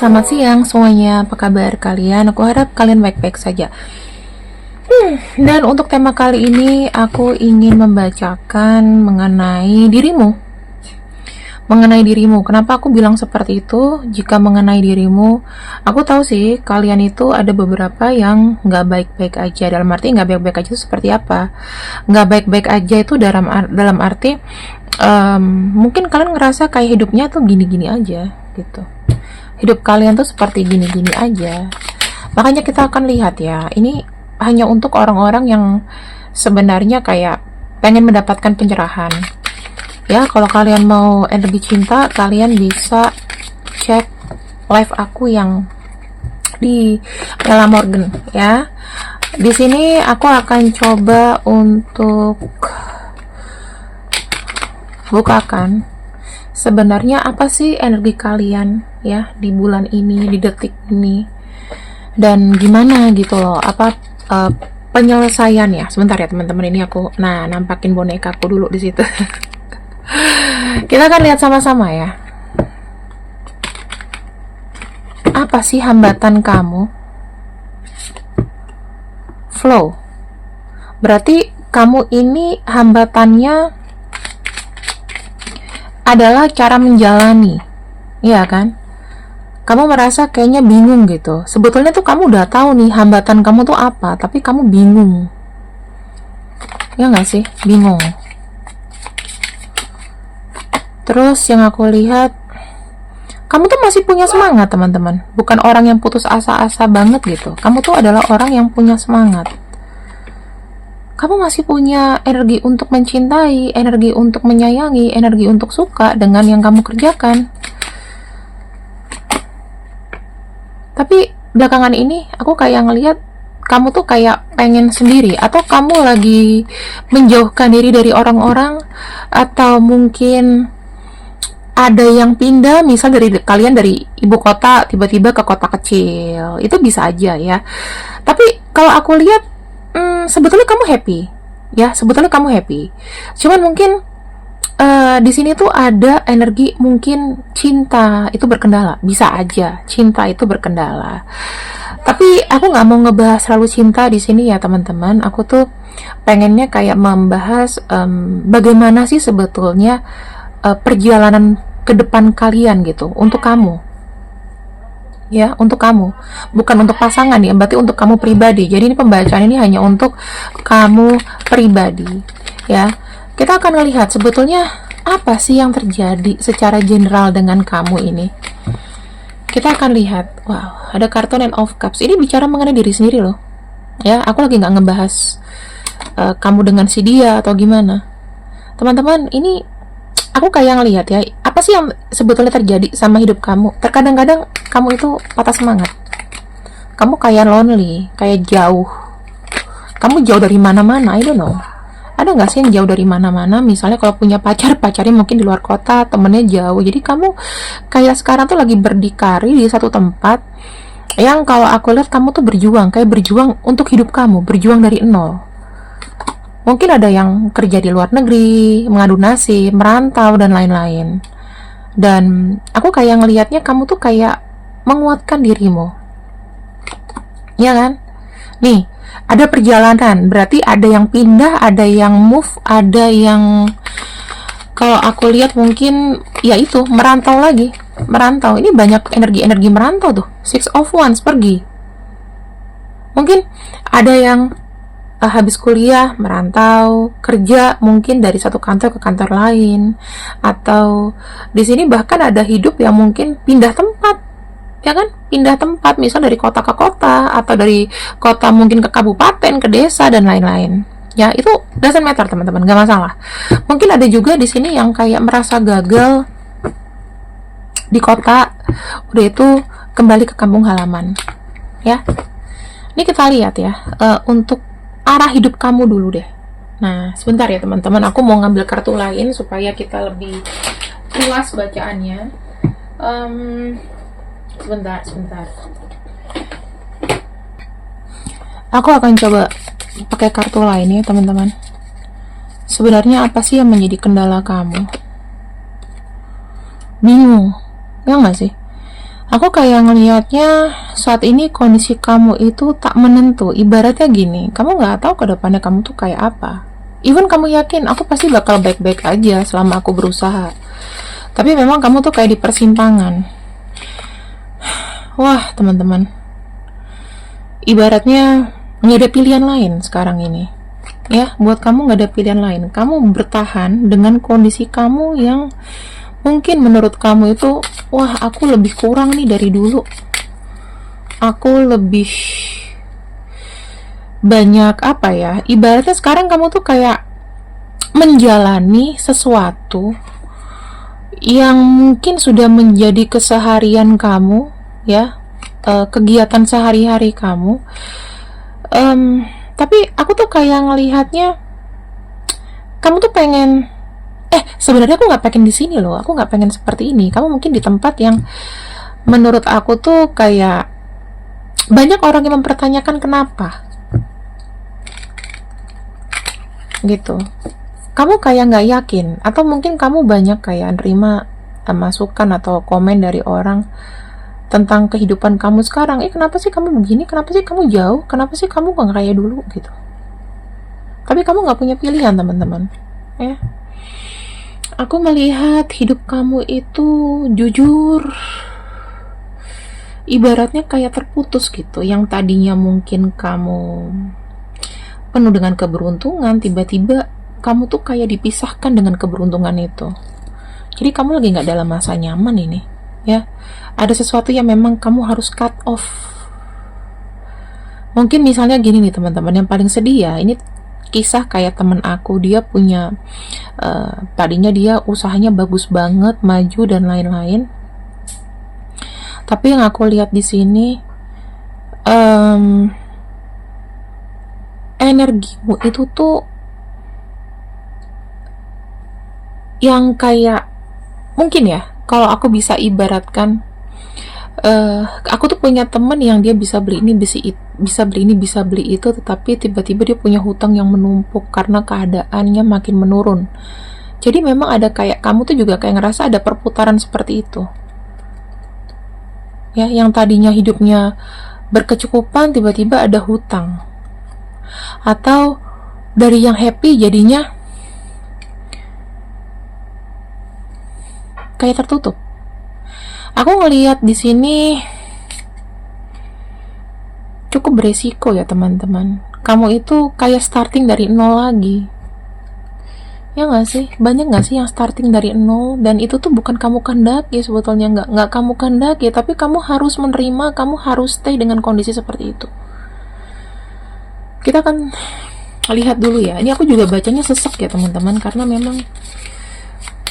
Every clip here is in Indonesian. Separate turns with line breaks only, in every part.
Selamat siang semuanya, apa kabar kalian? Aku harap kalian baik-baik saja. Dan untuk tema kali ini, aku ingin membacakan mengenai dirimu. Mengenai dirimu, kenapa aku bilang seperti itu? Jika mengenai dirimu, aku tahu sih kalian itu ada beberapa yang nggak baik-baik aja. Dalam arti nggak baik-baik aja itu seperti apa? Nggak baik-baik aja itu dalam arti mungkin kalian ngerasa kayak hidupnya tuh gini-gini aja gitu. Hidup kalian tuh seperti gini-gini aja. Makanya kita akan lihat ya, ini hanya untuk orang-orang yang sebenarnya kayak pengen mendapatkan pencerahan. Ya, kalau kalian mau energi cinta, kalian bisa cek live aku yang di Ella Morgan ya. Di sini aku akan coba untuk bukakan sebenarnya apa sih energi kalian ya di bulan ini, di detik ini, dan gimana gitu loh, apa penyelesaian ya. Sebentar ya teman-teman, ini aku nampakin bonekaku dulu di situ. Kita akan lihat sama-sama ya. Apa sih hambatan kamu? Flow. Berarti kamu ini hambatannya adalah cara menjalani, iya kan? Kamu merasa kayaknya bingung gitu. Sebetulnya tuh kamu udah tahu nih hambatan kamu tuh apa, tapi kamu bingung. Ya nggak sih? Bingung. Terus yang aku lihat, kamu tuh masih punya semangat teman-teman. Bukan orang yang putus asa-asa banget gitu. Kamu tuh adalah orang yang punya semangat. Kamu masih punya energi untuk mencintai, energi untuk menyayangi, energi untuk suka dengan yang kamu kerjakan. Tapi belakangan ini aku kayak ngelihat kamu tuh kayak pengen sendiri, atau kamu lagi menjauhkan diri dari orang-orang, atau mungkin ada yang pindah, misal dari kalian dari ibu kota tiba-tiba ke kota kecil. Itu bisa aja ya. Tapi kalau aku lihat sebetulnya kamu happy ya, sebetulnya kamu happy. Cuman mungkin di sini tuh ada energi mungkin cinta itu berkendala, bisa aja cinta itu berkendala. Tapi aku nggak mau ngebahas selalu cinta di sini ya teman-teman. Aku tuh pengennya kayak membahas bagaimana sih sebetulnya perjalanan ke depan kalian gitu, untuk kamu ya, untuk kamu, bukan untuk pasangan ya, berarti untuk kamu pribadi. Jadi ini pembacaan ini hanya untuk kamu pribadi ya. Kita akan melihat sebetulnya apa sih yang terjadi secara general dengan kamu ini. Kita akan lihat, wow, ada kartu Nine of Cups. Ini bicara mengenai diri sendiri loh ya. Aku lagi nggak ngebahas kamu dengan si dia atau gimana teman-teman. Ini aku kayak ngelihat ya, apa sih yang sebetulnya terjadi sama hidup kamu. Terkadang-kadang kamu itu patah semangat, kamu kayak lonely, kayak jauh, kamu jauh dari mana-mana. I don't know, ada nggak sih yang jauh dari mana-mana? Misalnya kalau punya pacar, pacarnya mungkin di luar kota, temennya jauh. Jadi kamu kayak sekarang tuh lagi berdikari di satu tempat yang kalau aku lihat kamu tuh berjuang, kayak berjuang untuk hidup kamu, berjuang dari nol. Mungkin ada yang kerja di luar negeri, mengadu nasib, merantau, dan lain-lain. Dan aku kayak ngelihatnya kamu tuh kayak menguatkan dirimu, ya kan? Nih, ada perjalanan, berarti ada yang pindah, ada yang move, ada yang, kalau aku lihat mungkin ya itu merantau lagi, merantau. Ini banyak energi-energi merantau tuh. Six of Wands, pergi. Mungkin ada yang habis kuliah merantau, kerja mungkin dari satu kantor ke kantor lain, atau di sini bahkan ada hidup yang mungkin pindah tempat, ya kan? Pindah tempat, misal dari kota ke kota, atau dari kota mungkin ke kabupaten, ke desa, dan lain-lain. Ya, itu doesn't matter teman-teman, gak masalah. Mungkin ada juga di sini yang kayak merasa gagal di kota, udah itu kembali ke kampung halaman. Ya, ini kita lihat ya, untuk arah hidup kamu dulu deh. Nah, sebentar ya teman-teman, aku mau ngambil kartu lain supaya kita lebih puas bacaannya. Sebentar. Aku akan coba pakai kartu lain ya teman-teman. Sebenarnya apa sih yang menjadi kendala kamu? Bingung, ya nggak sih? Aku kayak ngelihatnya saat ini kondisi kamu itu tak menentu. Ibaratnya gini, kamu nggak tahu ke depannya kamu tuh kayak apa. Even kamu yakin aku pasti bakal baik-baik aja selama aku berusaha. Tapi memang kamu tuh kayak di persimpangan. Wah, teman-teman. Ibaratnya nggak ada pilihan lain sekarang ini. Ya, buat kamu nggak ada pilihan lain. Kamu bertahan dengan kondisi kamu yang mungkin menurut kamu itu, wah aku lebih kurang nih dari dulu. Aku lebih banyak apa ya, ibaratnya sekarang kamu tuh kayak menjalani sesuatu yang mungkin sudah menjadi keseharian kamu, ya, kegiatan sehari-hari kamu. Tapi aku tuh kayak ngelihatnya kamu tuh pengen, sebenarnya aku nggak pengen di sini loh, aku nggak pengen seperti ini. Kamu mungkin di tempat yang menurut aku tuh kayak banyak orang yang mempertanyakan kenapa gitu. Kamu kayak nggak yakin, atau mungkin kamu banyak kayak nerima masukan atau komen dari orang tentang kehidupan kamu sekarang. Kenapa sih kamu begini, kenapa sih kamu jauh, kenapa sih kamu nggak kayak dulu gitu. Tapi kamu nggak punya pilihan, teman-teman, ya. Aku melihat hidup kamu itu jujur ibaratnya kayak terputus gitu. Yang tadinya mungkin kamu penuh dengan keberuntungan, tiba-tiba kamu tuh kayak dipisahkan dengan keberuntungan itu. Jadi kamu lagi nggak dalam masa nyaman ini, ya. Ada sesuatu yang memang kamu harus cut off. Mungkin misalnya gini nih teman-teman, yang paling sedih ya, ini kisah kayak temen aku. Dia punya tadinya dia usahanya bagus banget, maju dan lain-lain. Tapi yang aku lihat di sini, energimu itu tuh yang kayak mungkin ya, kalau aku bisa ibaratkan, aku tuh punya temen yang dia bisa beli ini, bisa beli ini, bisa beli itu, tetapi tiba-tiba dia punya hutang yang menumpuk karena keadaannya makin menurun. Jadi memang ada kayak kamu tuh juga kayak ngerasa ada perputaran seperti itu, ya. Yang tadinya hidupnya berkecukupan tiba-tiba ada hutang, atau dari yang happy jadinya kayak tertutup. Aku ngelihat di sini cukup beresiko ya teman-teman. Kamu itu kayak starting dari nol lagi. Ya nggak sih? Banyak nggak sih yang starting dari nol, dan itu tuh bukan kamu kehendaki sebetulnya, nggak kamu kehendaki, tapi kamu harus menerima, kamu harus stay dengan kondisi seperti itu. Kita akan lihat dulu ya. Ini aku juga bacanya sesek ya teman-teman, karena memang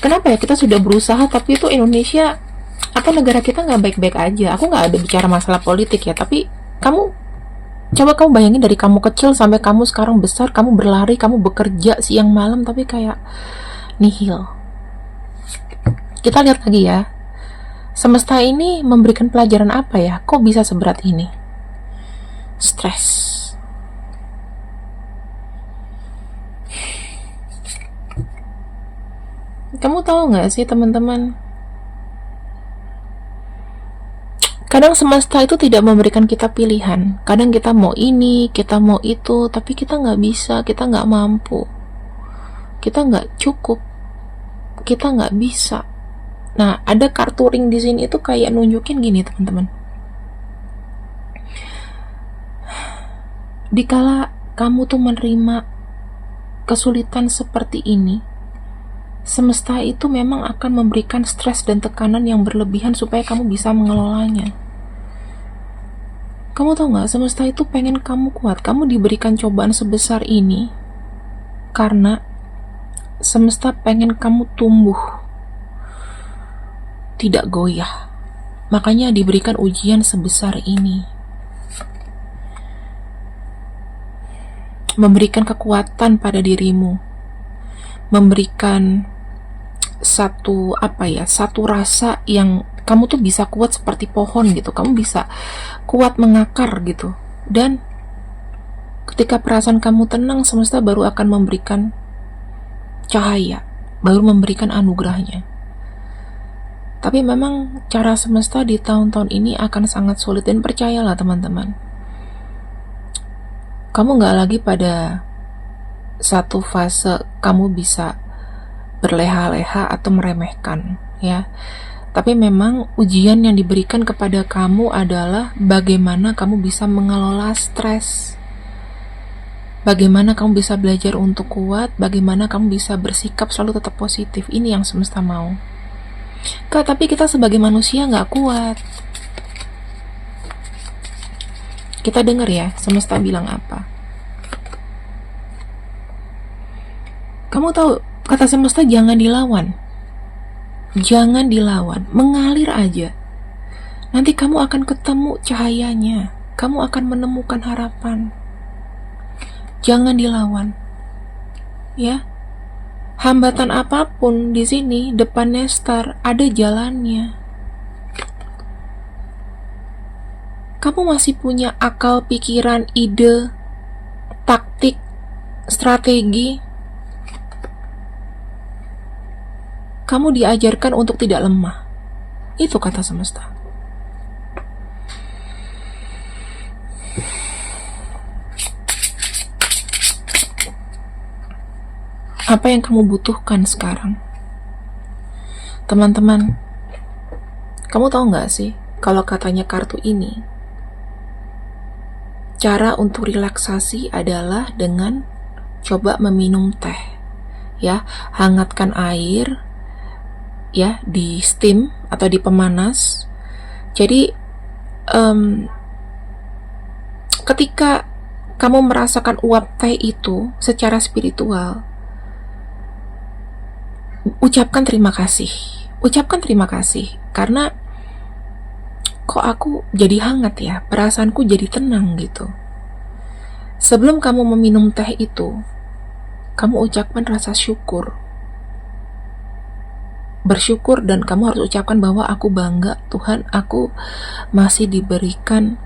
kenapa ya kita sudah berusaha tapi itu Indonesia atau negara kita nggak baik-baik aja. Aku nggak ada bicara masalah politik ya, tapi coba kamu bayangin dari kamu kecil sampai kamu sekarang besar, kamu berlari, kamu bekerja siang malam, tapi kayak nihil. Kita lihat lagi ya, semesta ini memberikan pelajaran apa ya, kok bisa seberat ini? Stres. Kamu tahu nggak sih teman-teman, kadang semesta itu tidak memberikan kita pilihan. Kadang kita mau ini, kita mau itu, tapi kita nggak bisa, kita nggak mampu, kita nggak cukup, kita nggak bisa. Nah, ada kartu ring di sini itu kayak nunjukin gini teman-teman. Dikala kamu tuh menerima kesulitan seperti ini, semesta itu memang akan memberikan stres dan tekanan yang berlebihan supaya kamu bisa mengelolanya. Kamu tahu nggak, semesta itu pengen kamu kuat. Kamu diberikan cobaan sebesar ini karena semesta pengen kamu tumbuh, tidak goyah. Makanya diberikan ujian sebesar ini, memberikan kekuatan pada dirimu, memberikan satu rasa yang kamu tuh bisa kuat seperti pohon gitu. Kamu bisa kuat mengakar gitu. Dan ketika perasaan kamu tenang, semesta baru akan memberikan cahaya, baru memberikan anugerahnya. Tapi memang cara semesta di tahun-tahun ini akan sangat sulit, dan percayalah teman-teman, kamu nggak lagi pada satu fase kamu bisa berleha-leha atau meremehkan, ya. Tapi memang ujian yang diberikan kepada kamu adalah bagaimana kamu bisa mengelola stres, bagaimana kamu bisa belajar untuk kuat, bagaimana kamu bisa bersikap selalu tetap positif. Ini yang semesta mau. Kak, tapi kita sebagai manusia nggak kuat. Kita dengar ya, semesta bilang apa. Kamu tahu, kata semesta jangan dilawan. Jangan dilawan, mengalir aja. Nanti kamu akan ketemu cahayanya. Kamu akan menemukan harapan. Jangan dilawan. Ya. Hambatan apapun di sini, depannya star, ada jalannya. Kamu masih punya akal, pikiran, ide, taktik, strategi. Kamu diajarkan untuk tidak lemah. Itu kata semesta. Apa yang kamu butuhkan sekarang? Teman-teman, kamu tahu nggak sih, kalau katanya kartu ini, cara untuk relaksasi adalah dengan coba meminum teh. Ya, hangatkan air, ya, di steam atau di pemanas. Jadi, ketika kamu merasakan uap teh itu secara spiritual, ucapkan terima kasih. Ucapkan terima kasih karena kok aku jadi hangat ya, perasaanku jadi tenang gitu. Sebelum kamu meminum teh itu, kamu ucapkan rasa syukur. Bersyukur, dan kamu harus ucapkan bahwa aku bangga Tuhan, aku masih diberikan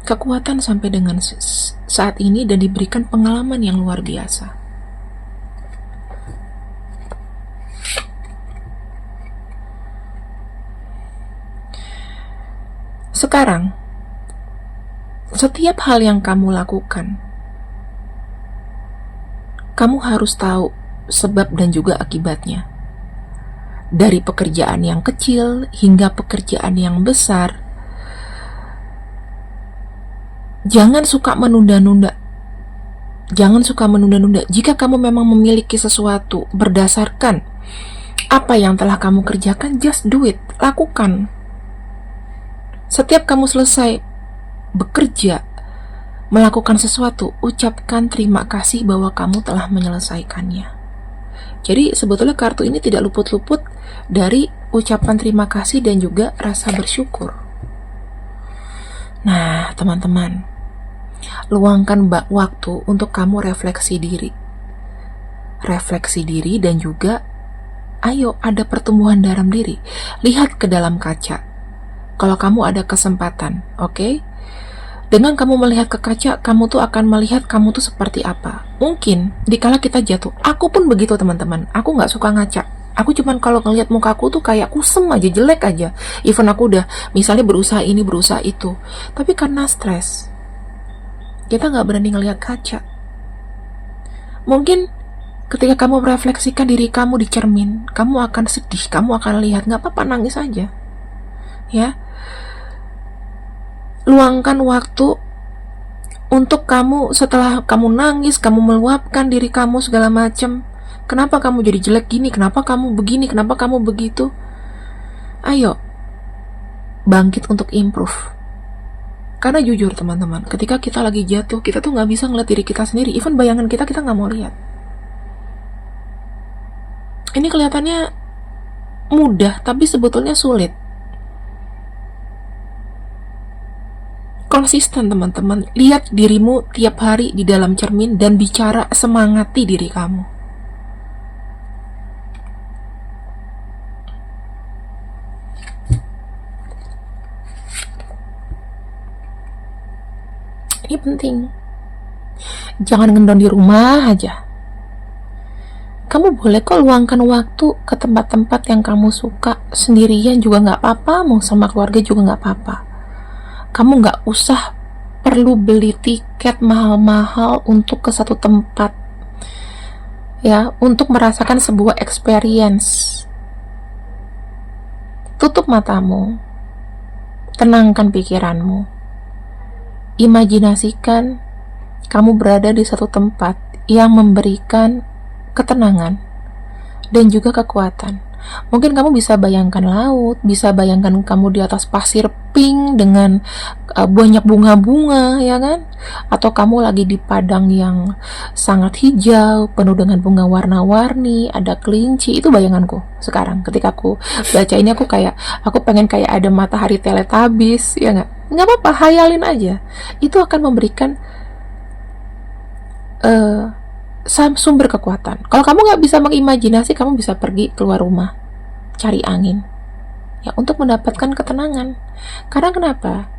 kekuatan sampai dengan saat ini dan diberikan pengalaman yang luar biasa. Sekarang, setiap hal yang kamu lakukan, kamu harus tahu sebab dan juga akibatnya. Dari pekerjaan yang kecil hingga pekerjaan yang besar, jangan suka menunda-nunda. Jangan suka menunda-nunda. Jika kamu memang memiliki sesuatu berdasarkan apa yang telah kamu kerjakan, just do it. Lakukan. Setiap kamu selesai bekerja, melakukan sesuatu, ucapkan terima kasih bahwa kamu telah menyelesaikannya. Jadi sebetulnya kartu ini tidak luput-luput dari ucapan terima kasih dan juga rasa bersyukur. Nah, teman-teman, luangkan waktu untuk kamu refleksi diri. Refleksi diri dan juga ayo ada pertumbuhan dalam diri. Lihat ke dalam kaca. Kalau kamu ada kesempatan, oke? Dengan kamu melihat ke kaca, kamu tuh akan melihat kamu tuh seperti apa. Mungkin dikala kita jatuh, aku pun begitu teman-teman. Aku nggak suka ngaca. Aku cuman kalau ngelihat mukaku tuh kayak kusem aja, jelek aja. Even aku udah misalnya berusaha ini, berusaha itu, tapi karena stres, kita nggak berani ngelihat kaca. Mungkin ketika kamu merefleksikan diri kamu di cermin, kamu akan sedih, kamu akan lihat, nggak apa-apa, nangis aja. Ya, luangkan waktu untuk kamu. Setelah kamu nangis, kamu meluapkan diri kamu segala macam. Kenapa kamu jadi jelek gini? Kenapa kamu begini? Kenapa kamu begitu? Ayo bangkit untuk improve. Karena jujur teman-teman, ketika kita lagi jatuh, kita tuh nggak bisa ngeliat diri kita sendiri. Even bayangan kita nggak mau lihat. Ini kelihatannya mudah, tapi sebetulnya sulit. Konsisten teman-teman, lihat dirimu tiap hari di dalam cermin dan bicara, semangati diri kamu. Ini penting. Jangan ngendon di rumah aja. Kamu boleh kok luangkan waktu ke tempat-tempat yang kamu suka, sendirian juga nggak apa-apa, mau sama keluarga juga nggak apa-apa. Kamu nggak usah perlu beli tiket mahal-mahal untuk ke satu tempat, ya, untuk merasakan sebuah experience. Tutup matamu, tenangkan pikiranmu, imajinasikan kamu berada di satu tempat yang memberikan ketenangan dan juga kekuatan. Mungkin kamu bisa bayangkan laut, bisa bayangkan kamu di atas pasir pink dengan banyak bunga-bunga, ya kan? Atau kamu lagi di padang yang sangat hijau, penuh dengan bunga warna-warni, ada kelinci. Itu bayanganku sekarang. Ketika aku baca ini, aku pengen kayak ada matahari Teletubbies, ya nggak? Nggak apa-apa, hayalin aja. Itu akan memberikan sumber kekuatan. Kalau kamu nggak bisa mengimajinasi, kamu bisa pergi keluar rumah, cari angin, ya, untuk mendapatkan ketenangan. Karena kenapa?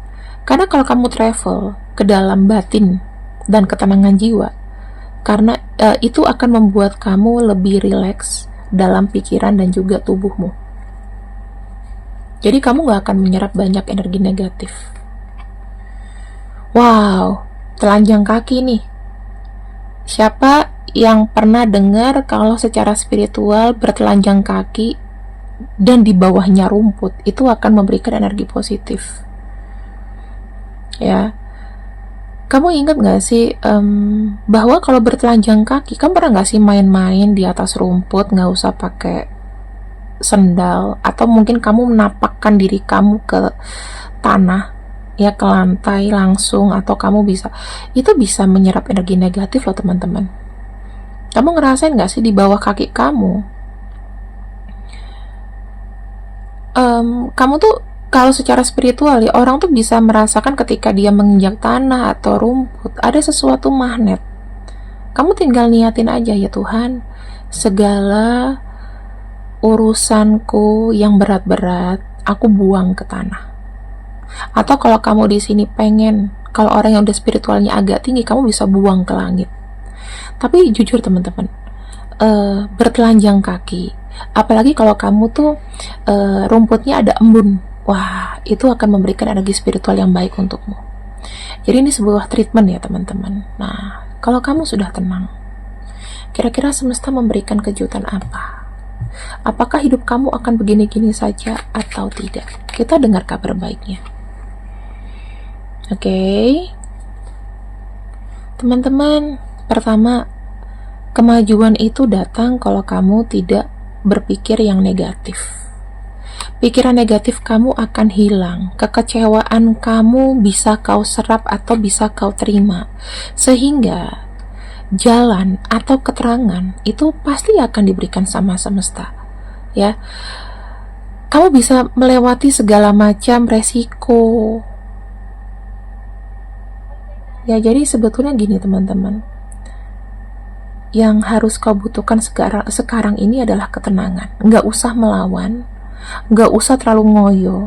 Karena kalau kamu travel ke dalam batin dan ketenangan jiwa, karena itu akan membuat kamu lebih rileks dalam pikiran dan juga tubuhmu. Jadi kamu nggak akan menyerap banyak energi negatif. Wow, telanjang kaki nih. Siapa yang pernah dengar kalau secara spiritual bertelanjang kaki dan di bawahnya rumput itu akan memberikan energi positif? Ya, kamu ingat gak sih bahwa kalau bertelanjang kaki, kamu pernah gak sih main-main di atas rumput, gak usah pakai sendal, atau mungkin kamu menapakkan diri kamu ke tanah, ya, ke lantai langsung, atau kamu itu bisa menyerap energi negatif loh teman-teman. Kamu ngerasain gak sih di bawah kaki kamu, kamu tuh kalau secara spiritual ya, orang tuh bisa merasakan ketika dia menginjak tanah atau rumput ada sesuatu magnet. Kamu tinggal niatin aja, ya Tuhan, segala urusanku yang berat-berat aku buang ke tanah. Atau kalau kamu di sini pengen, kalau orang yang udah spiritualnya agak tinggi, kamu bisa buang ke langit. Tapi jujur teman-teman, bertelanjang kaki, apalagi kalau kamu tuh rumputnya ada embun, wah, itu akan memberikan energi spiritual yang baik untukmu. Jadi ini sebuah treatment ya teman-teman. Nah, kalau kamu sudah tenang, kira-kira semesta memberikan kejutan apa? Apakah hidup kamu akan begini-gini saja atau tidak? Kita dengar kabar baiknya. Oke. Teman-teman, pertama, kemajuan itu datang kalau kamu tidak berpikir yang negatif. Pikiran negatif kamu akan hilang, kekecewaan kamu bisa kau serap atau bisa kau terima, sehingga jalan atau keterangan itu pasti akan diberikan sama semesta, ya. Kamu bisa melewati segala macam resiko, ya. Jadi sebetulnya gini teman-teman, yang harus kau butuhkan sekarang ini adalah ketenangan. Nggak usah melawan, nggak usah terlalu ngoyo,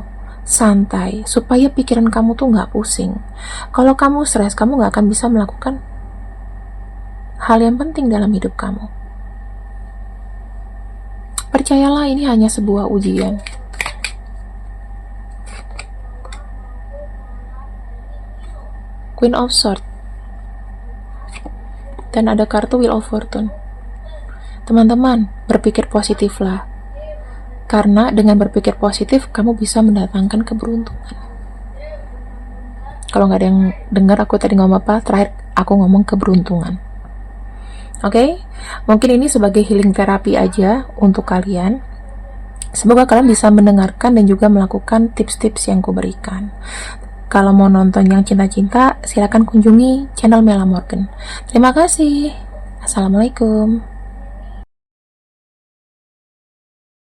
santai, supaya pikiran kamu tuh nggak pusing. Kalau kamu stres, kamu nggak akan bisa melakukan hal yang penting dalam hidup kamu. Percayalah, ini hanya sebuah ujian. Queen of Swords, dan ada kartu Wheel of Fortune. Teman-teman, berpikir positiflah, karena dengan berpikir positif kamu bisa mendatangkan keberuntungan. Kalau nggak ada yang dengar aku tadi ngomong apa, terakhir aku ngomong keberuntungan. Oke, mungkin ini sebagai healing terapi aja untuk kalian. Semoga kalian bisa mendengarkan dan juga melakukan tips-tips yang kuberikan. Kalau mau nonton yang cinta-cinta, silakan kunjungi channel Mela Morgan. Terima kasih. Assalamualaikum.